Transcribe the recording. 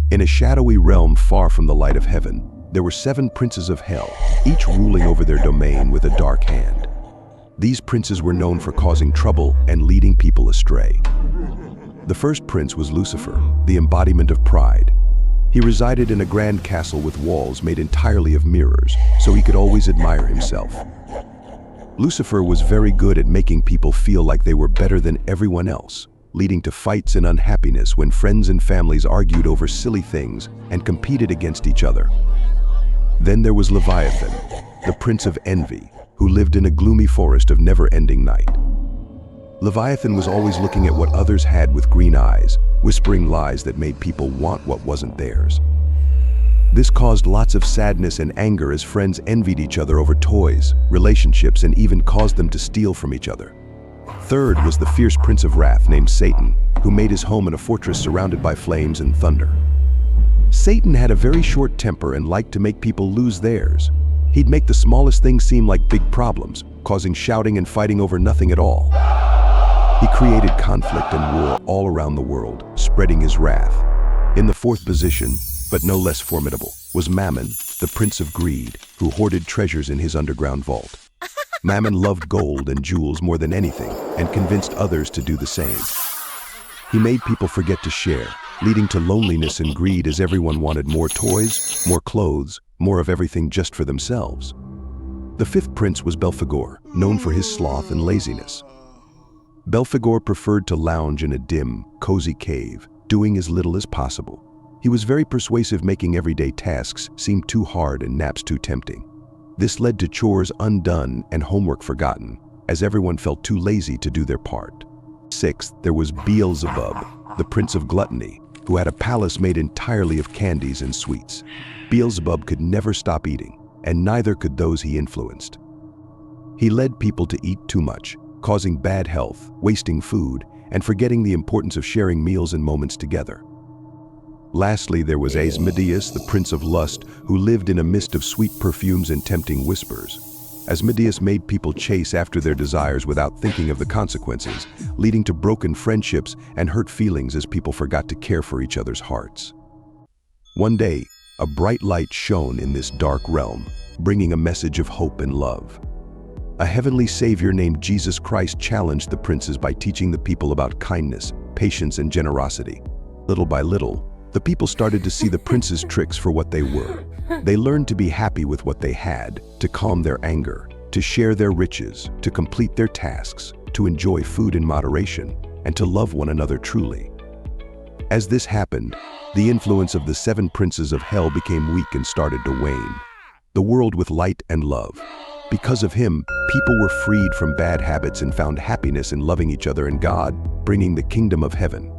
In a shadowy realm far from the light of heaven, there were 7 princes of hell, each ruling over their domain with a dark hand. These princes were known for causing trouble and leading people astray. The first prince was Lucifer, the embodiment of pride. He resided in a grand castle with walls made entirely of mirrors, so he could always admire himself. Lucifer was very good at making people feel like they were better than everyone else, leading to fights and unhappiness when friends and families argued over silly things and competed against each other. Then there was Leviathan, the prince of envy, who lived in a gloomy forest of never-ending night. Leviathan was always looking at what others had with green eyes, whispering lies that made people want what wasn't theirs. This caused lots of sadness and anger as friends envied each other over toys, relationships, and even caused them to steal from each other. Third was the fierce prince of wrath named Satan, who made his home in a fortress surrounded by flames and thunder. Satan had a very short temper and liked to make people lose theirs. He'd make the smallest things seem like big problems, causing shouting and fighting over nothing at all. He created conflict and war all around the world, spreading his wrath. In the fourth position, but no less formidable, was Mammon, the prince of greed, who hoarded treasures in his underground vault. Mammon loved gold and jewels more than anything, and convinced others to do the same. He made people forget to share, leading to loneliness and greed as everyone wanted more toys, more clothes, more of everything just for themselves. The fifth prince was Belphegor, known for his sloth and laziness. Belphegor preferred to lounge in a dim, cozy cave, doing as little as possible. He was very persuasive, making everyday tasks seem too hard and naps too tempting. This led to chores undone and homework forgotten, as everyone felt too lazy to do their part. Sixth, there was Beelzebub, the prince of gluttony, who had a palace made entirely of candies and sweets. Beelzebub could never stop eating, and neither could those he influenced. He led people to eat too much, causing bad health, wasting food, and forgetting the importance of sharing meals and moments together. Lastly, there was Asmodeus, the prince of lust, who lived in a mist of sweet perfumes and tempting whispers. Asmodeus made people chase after their desires without thinking of the consequences, leading to broken friendships and hurt feelings as people forgot to care for each other's hearts. One day, a bright light shone in this dark realm, bringing a message of hope and love. A heavenly savior named Jesus Christ challenged the princes by teaching the people about kindness, patience, and generosity. Little by little, the people started to see the prince's tricks for what they were. They learned to be happy with what they had, to calm their anger, to share their riches, to complete their tasks, to enjoy food in moderation, and to love one another truly. As this happened, the influence of the 7 princes of hell became weak and started to wane. The world with light and love. Because of him, people were freed from bad habits and found happiness in loving each other and God, bringing the kingdom of heaven.